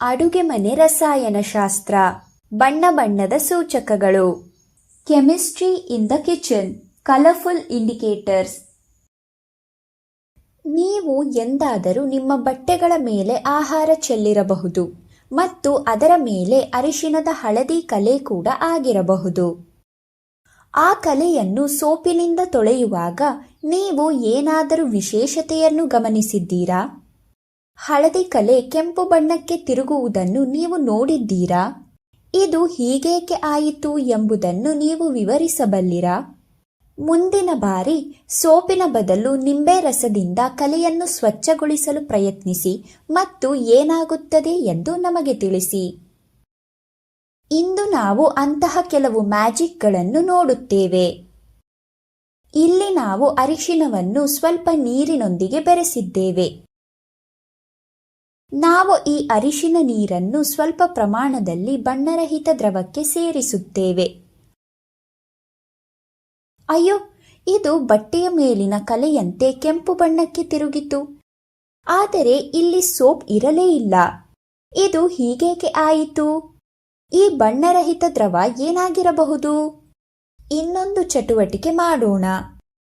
ಅಡುಗೆ ಮನೆ ರಸಾಯನಶಾಸ್ತ್ರ, ಬಣ್ಣ ಬಣ್ಣದ ಸೂಚಕಗಳು. Chemistry in the kitchen, colourful indicators. ನೀವು ಎಂದಾದರೂ ನಿಮ್ಮ ಬಟ್ಟೆಗಳ ಮೇಲೆ ಆಹಾರ ಚೆಲ್ಲಿರಬಹುದು ಮತ್ತು ಅದರ ಮೇಲೆ ಅರಿಶಿಣದ ಹಳದಿ ಕಲೆ ಕೂಡ ಆಗಿರಬಹುದು. ಆ ಕಲೆಯನ್ನು ಸೋಪಿನಿಂದ ತೊಳೆಯುವಾಗ ನೀವು ಏನಾದರೂ ವಿಶೇಷತೆಯನ್ನು ಗಮನಿಸಿದ್ದೀರಾ? ಹಳದಿ ಕಲೆ ಕೆಂಪು ಬಣ್ಣಕ್ಕೆ ತಿರುಗುವುದನ್ನು ನೀವು ನೋಡಿದ್ದೀರಾ? ಇದು ಹೀಗೇಕೆ ಆಯಿತು ಎಂಬುದನ್ನು ನೀವು ವಿವರಿಸಬಲ್ಲಿರಾ? ಮುಂದಿನ ಬಾರಿ ಸೋಪಿನ ಬದಲು ನಿಂಬೆ ರಸದಿಂದ ಕಲೆಯನ್ನು ಸ್ವಚ್ಛಗೊಳಿಸಲು ಪ್ರಯತ್ನಿಸಿ ಮತ್ತು ಏನಾಗುತ್ತದೆ ಎಂದು ನಮಗೆ ತಿಳಿಸಿ. ಇಂದು ನಾವು ಅಂತಹ ಕೆಲವು ಮ್ಯಾಜಿಕ್ಗಳನ್ನು ನೋಡುತ್ತೇವೆ. ಇಲ್ಲಿ ನಾವು ಅರಿಶಿಣವನ್ನು ಸ್ವಲ್ಪ ನೀರಿನೊಂದಿಗೆ ಬೆರೆಸಿದ್ದೇವೆ. ನಾವು ಈ ಅರಿಶಿನ ನೀರನ್ನು ಸ್ವಲ್ಪ ಪ್ರಮಾಣದಲ್ಲಿ ಬಣ್ಣರಹಿತ ದ್ರವಕ್ಕೆ ಸೇರಿಸುತ್ತೇವೆ. ಅಯ್ಯೋ, ಇದು ಬಟ್ಟೆಯ ಮೇಲಿನ ಕಲೆಯಂತೆ ಕೆಂಪು ಬಣ್ಣಕ್ಕೆ ತಿರುಗಿತು. ಆದರೆ ಇಲ್ಲಿ ಸೋಪ್ ಇರಲೇ ಇಲ್ಲ. ಇದು ಹೀಗೇಕೆ ಆಯಿತು? ಈ ಬಣ್ಣರಹಿತ ದ್ರವ ಏನಾಗಿರಬಹುದು? ಇನ್ನೊಂದು ಚಟುವಟಿಕೆ ಮಾಡೋಣ.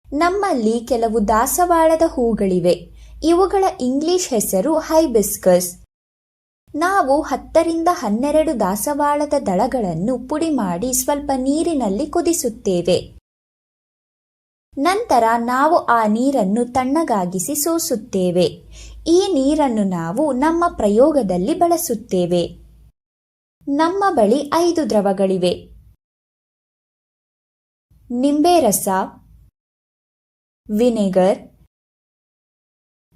ನಮ್ಮಲ್ಲಿ ಕೆಲವು ದಾಸವಾಳದ ಹೂಗಳಿವೆ. ಇವುಗಳ ಇಂಗ್ಲಿಷ್ ಹೆಸರು ಹೈಬಿಸ್ಕಸ್. ನಾವು 10ರಿಂದ 12 ದಾಸವಾಳದ ದಳಗಳನ್ನು ಪುಡಿ ಮಾಡಿ ಸ್ವಲ್ಪ ನೀರಿನಲ್ಲಿ ಕುದಿಸುತ್ತೇವೆ. ನಂತರ ನಾವು ಆ ನೀರನ್ನು ತಣ್ಣಗಾಗಿಸಿ ಸೋಸುತ್ತೇವೆ. ಈ ನೀರನ್ನು ನಾವು ನಮ್ಮ ಪ್ರಯೋಗದಲ್ಲಿ ಬಳಸುತ್ತೇವೆ. ನಮ್ಮ ಬಳಿ 5 ದ್ರವಗಳಿವೆ: ನಿಂಬೆ ರಸ, ವಿನೆಗರ್,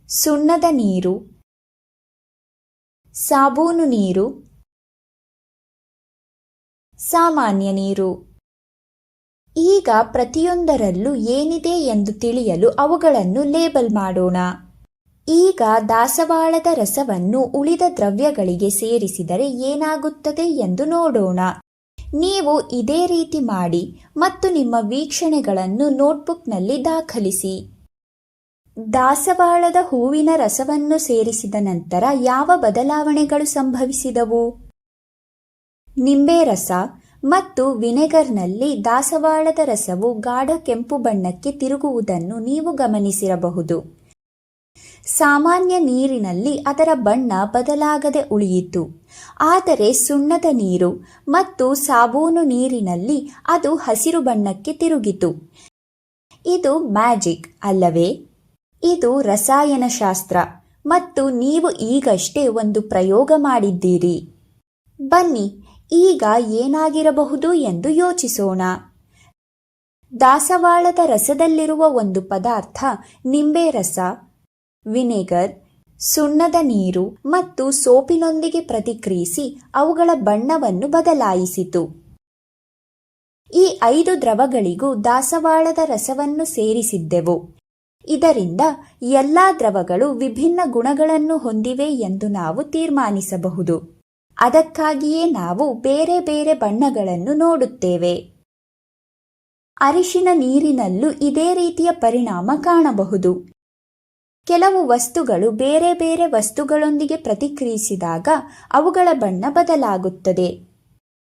ಸುಣ್ಣದ ನೀರು, ಸಾಬೂನು ನೀರು, ಸಾಮಾನ್ಯ ನೀರು. ಈಗ ಪ್ರತಿಯೊಂದರಲ್ಲೂ ಏನಿದೆ ಎಂದು ತಿಳಿಯಲು ಅವುಗಳನ್ನು ಲೇಬಲ್ ಮಾಡೋಣ. ಈಗ ದಾಸವಾಳದ ರಸವನ್ನು ಉಳಿದ ದ್ರವ್ಯಗಳಿಗೆ ಸೇರಿಸಿದರೆ ಏನಾಗುತ್ತದೆ ಎಂದು ನೋಡೋಣ. ನೀವು ಇದೇ ರೀತಿ ಮಾಡಿ ಮತ್ತು ನಿಮ್ಮ ವೀಕ್ಷಣೆಗಳನ್ನು ನೋಟ್ಬುಕ್ನಲ್ಲಿ ದಾಖಲಿಸಿ. ದಾಸವಾಳದ ಹೂವಿನ ರಸವನ್ನು ಸೇರಿಸಿದ ನಂತರ ಯಾವ ಬದಲಾವಣೆಗಳು ಸಂಭವಿಸಿದವು? ನಿಂಬೆ ರಸ ಮತ್ತು ವಿನೆಗರ್ನಲ್ಲಿ ದಾಸವಾಳದ ರಸವು ಗಾಢ ಕೆಂಪು ಬಣ್ಣಕ್ಕೆ ತಿರುಗುವುದನ್ನು ನೀವು ಗಮನಿಸಿರಬಹುದು. ಸಾಮಾನ್ಯ ನೀರಿನಲ್ಲಿ ಅದರ ಬಣ್ಣ ಬದಲಾಗದೆ ಉಳಿಯಿತು. ಆದರೆ ಸುಣ್ಣದ ನೀರು ಮತ್ತು ಸಾಬೂನು ನೀರಿನಲ್ಲಿ ಅದು ಹಸಿರು ಬಣ್ಣಕ್ಕೆ ತಿರುಗಿತು. ಇದು ಮ್ಯಾಜಿಕ್ ಅಲ್ಲವೇ? ಇದು ರಸಾಯನಶಾಸ್ತ್ರ ಮತ್ತು ನೀವು ಈಗಷ್ಟೇ ಒಂದು ಪ್ರಯೋಗ ಮಾಡಿದ್ದೀರಿ. ಬನ್ನಿ, ಈಗ ಏನಾಗಿರಬಹುದು ಎಂದು ಯೋಚಿಸೋಣ. ದಾಸವಾಳದ ರಸದಲ್ಲಿರುವ ಒಂದು ಪದಾರ್ಥ ನಿಂಬೆ ರಸ, ವಿನೆಗರ್, ಸುಣ್ಣದ ನೀರು ಮತ್ತು ಸೋಪಿನೊಂದಿಗೆ ಪ್ರತಿಕ್ರಿಯಿಸಿ ಅವುಗಳ ಬಣ್ಣವನ್ನು ಬದಲಾಯಿಸಿತು. ಈ 5 ದ್ರವಗಳಿಗೂ ದಾಸವಾಳದ ರಸವನ್ನು ಸೇರಿಸಿದ್ದೆವು. ಇದರಿಂದ ಎಲ್ಲಾ ದ್ರವಗಳು ವಿಭಿನ್ನ ಗುಣಗಳನ್ನು ಹೊಂದಿವೆ ಎಂದು ನಾವು ತೀರ್ಮಾನಿಸಬಹುದು. ಅದಕ್ಕಾಗಿಯೇ ನಾವು ಬೇರೆ ಬೇರೆ ಬಣ್ಣಗಳನ್ನು ನೋಡುತ್ತೇವೆ. ಅರಿಶಿನ ನೀರಿನಲ್ಲೂ ಇದೇ ರೀತಿಯ ಪರಿಣಾಮ ಕಾಣಬಹುದು. ಕೆಲವು ವಸ್ತುಗಳು ಬೇರೆ ಬೇರೆ ವಸ್ತುಗಳೊಂದಿಗೆ ಪ್ರತಿಕ್ರಿಯಿಸಿದಾಗ ಅವುಗಳ ಬಣ್ಣ ಬದಲಾಗುತ್ತದೆ.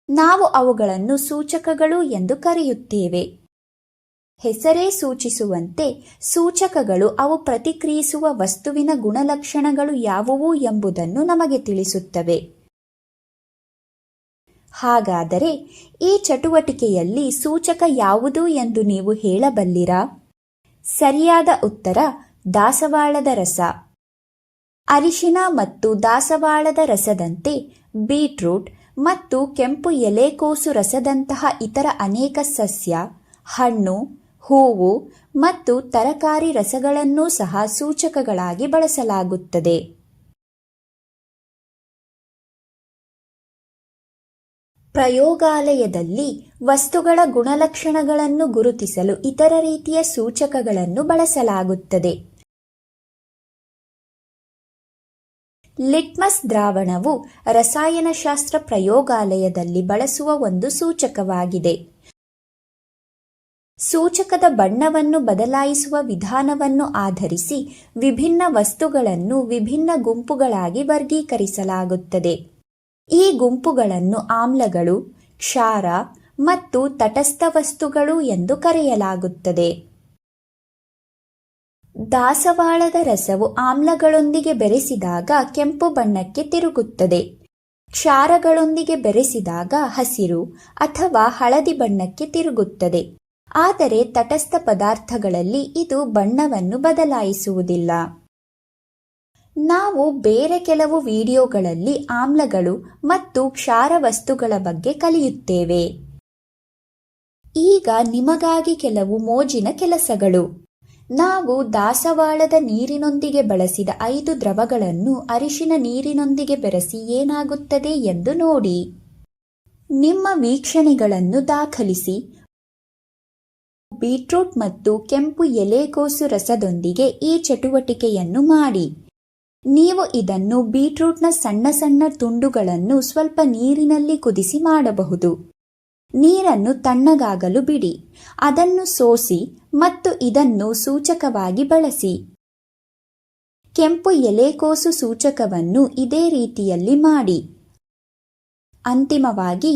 ನಾವು ಅವುಗಳನ್ನು ಸೂಚಕಗಳು ಎಂದು ಕರೆಯುತ್ತೇವೆ. ಹೆಸರೇ ಸೂಚಿಸುವಂತೆ ಸೂಚಕಗಳು ಅವು ಪ್ರತಿಕ್ರಿಯಿಸುವ ವಸ್ತುವಿನ ಗುಣಲಕ್ಷಣಗಳು ಯಾವುವು ಎಂಬುದನ್ನು ನಮಗೆ ತಿಳಿಸುತ್ತವೆ. ಹಾಗಾದರೆ ಈ ಚಟುವಟಿಕೆಯಲ್ಲಿ ಸೂಚಕ ಯಾವುದು ಎಂದು ನೀವು ಹೇಳಬಲ್ಲಿರಾ? ಸರಿಯಾದ ಉತ್ತರ ದಾಸವಾಳದ ರಸ. ಅರಿಶಿನ ಮತ್ತು ದಾಸವಾಳದ ರಸದಂತೆ ಬೀಟ್ರೂಟ್ ಮತ್ತು ಕೆಂಪು ಎಲೆಕೋಸು ರಸದಂತಹ ಇತರ ಅನೇಕ ಸಸ್ಯ, ಹಣ್ಣು, ಹೂವು ಮತ್ತು ತರಕಾರಿ ರಸಗಳನ್ನೂ ಸಹ ಸೂಚಕಗಳಾಗಿ ಬಳಸಲಾಗುತ್ತದೆ. ಪ್ರಯೋಗಾಲಯದಲ್ಲಿ ವಸ್ತುಗಳ ಗುಣಲಕ್ಷಣಗಳನ್ನು ಗುರುತಿಸಲು ಇತರ ರೀತಿಯ ಸೂಚಕಗಳನ್ನು ಬಳಸಲಾಗುತ್ತದೆ. ಲಿಟ್ಮಸ್ ದ್ರಾವಣವು ರಸಾಯನಶಾಸ್ತ್ರ ಪ್ರಯೋಗಾಲಯದಲ್ಲಿ ಬಳಸುವ ಒಂದು ಸೂಚಕವಾಗಿದೆ. ಸೂಚಕದ ಬಣ್ಣವನ್ನು ಬದಲಾಯಿಸುವ ವಿಧಾನವನ್ನು ಆಧರಿಸಿ ವಿಭಿನ್ನ ವಸ್ತುಗಳನ್ನು ವಿಭಿನ್ನ ಗುಂಪುಗಳಾಗಿ ವರ್ಗೀಕರಿಸಲಾಗುತ್ತದೆ. ಈ ಗುಂಪುಗಳನ್ನು ಆಮ್ಲಗಳು, ಕ್ಷಾರ ಮತ್ತು ತಟಸ್ಥ ವಸ್ತುಗಳು ಎಂದು ಕರೆಯಲಾಗುತ್ತದೆ. ದಾಸವಾಳದ ರಸವು ಆಮ್ಲಗಳೊಂದಿಗೆ ಬೆರೆಸಿದಾಗ ಕೆಂಪು ಬಣ್ಣಕ್ಕೆ ತಿರುಗುತ್ತದೆ. ಕ್ಷಾರಗಳೊಂದಿಗೆ ಬೆರೆಸಿದಾಗ ಹಸಿರು ಅಥವಾ ಹಳದಿ ಬಣ್ಣಕ್ಕೆ ತಿರುಗುತ್ತದೆ. ಆದರೆ ತಟಸ್ಥ ಪದಾರ್ಥಗಳಲ್ಲಿ ಇದು ಬಣ್ಣವನ್ನು ಬದಲಾಯಿಸುವುದಿಲ್ಲ. ನಾವು ಬೇರೆ ಕೆಲವು ವಿಡಿಯೋಗಳಲ್ಲಿ ಆಮ್ಲಗಳು ಮತ್ತು ಕ್ಷಾರ ವಸ್ತುಗಳ ಬಗ್ಗೆ ಕಲಿಯುತ್ತೇವೆ. ಈಗ ನಿಮಗಾಗಿ ಕೆಲವು ಮೋಜಿನ ಕೆಲಸಗಳು. ನಾವು ದಾಸವಾಳದ ನೀರಿನೊಂದಿಗೆ ಬಳಸಿದ 5 ದ್ರವಗಳನ್ನು ಅರಿಶಿನ ನೀರಿನೊಂದಿಗೆ ಬೆರೆಸಿ ಏನಾಗುತ್ತದೆ ಎಂದು ನೋಡಿ. ನಿಮ್ಮ ವೀಕ್ಷಣೆಗಳನ್ನು ದಾಖಲಿಸಿ. ಬೀಟ್ರೂಟ್ ಮತ್ತು ಕೆಂಪು ಎಲೆಕೋಸು ರಸದೊಂದಿಗೆ ಈ ಚಟುವಟಿಕೆಯನ್ನು ಮಾಡಿ. ನೀವು ಇದನ್ನು ಬೀಟ್ರೂಟ್ನ ಸಣ್ಣ ಸಣ್ಣ ತುಂಡುಗಳನ್ನು ಸ್ವಲ್ಪ ನೀರಿನಲ್ಲಿ ಕುದಿಸಿ ಮಾಡಬಹುದು. ನೀರನ್ನು ತಣ್ಣಗಾಗಲು ಬಿಡಿ. ಅದನ್ನು ಸೋಸಿ ಮತ್ತು ಇದನ್ನು ಸೂಚಕವಾಗಿ ಬಳಸಿ. ಕೆಂಪು ಎಲೆಕೋಸು ಸೂಚಕವನ್ನು ಇದೇ ರೀತಿಯಲ್ಲಿ ಮಾಡಿ. ಅಂತಿಮವಾಗಿ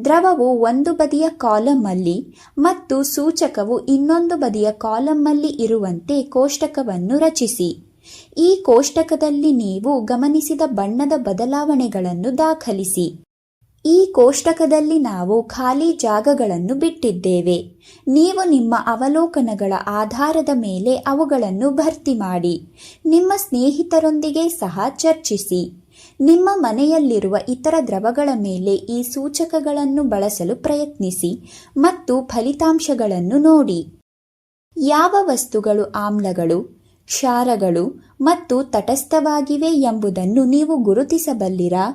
ದ್ರವವು ಒಂದು ಬದಿಯ ಕಾಲಂನಲ್ಲಿ ಮತ್ತು ಸೂಚಕವು ಇನ್ನೊಂದು ಬದಿಯ ಕಾಲಂನಲ್ಲಿ ಇರುವಂತೆ ಕೋಷ್ಟಕವನ್ನು ರಚಿಸಿ. ಈ ಕೋಷ್ಟಕದಲ್ಲಿ ನೀವು ಗಮನಿಸಿದ ಬಣ್ಣದ ಬದಲಾವಣೆಗಳನ್ನು ದಾಖಲಿಸಿ. ಈ ಕೋಷ್ಟಕದಲ್ಲಿ ನಾವು ಖಾಲಿ ಜಾಗಗಳನ್ನು ಬಿಟ್ಟಿದ್ದೇವೆ. ನೀವು ನಿಮ್ಮ ಅವಲೋಕನಗಳ ಆಧಾರದ ಮೇಲೆ ಅವುಗಳನ್ನು ಭರ್ತಿ ಮಾಡಿ. ನಿಮ್ಮ ಸ್ನೇಹಿತರೊಂದಿಗೆ ಸಹ ಚರ್ಚಿಸಿ. ನಿಮ್ಮ ಮನೆಯಲ್ಲಿರುವ ಇತರ ದ್ರವಗಳ ಮೇಲೆ ಈ ಸೂಚಕಗಳನ್ನು ಬಳಸಲು ಪ್ರಯತ್ನಿಸಿ ಮತ್ತು ಫಲಿತಾಂಶಗಳನ್ನು ನೋಡಿ. ಯಾವ ವಸ್ತುಗಳು ಆಮ್ಲಗಳು, ಕ್ಷಾರಗಳು ಮತ್ತು ತಟಸ್ಥವಾಗಿವೆ ಎಂಬುದನ್ನು ನೀವು ಗುರುತಿಸಬಲ್ಲಿರಾ?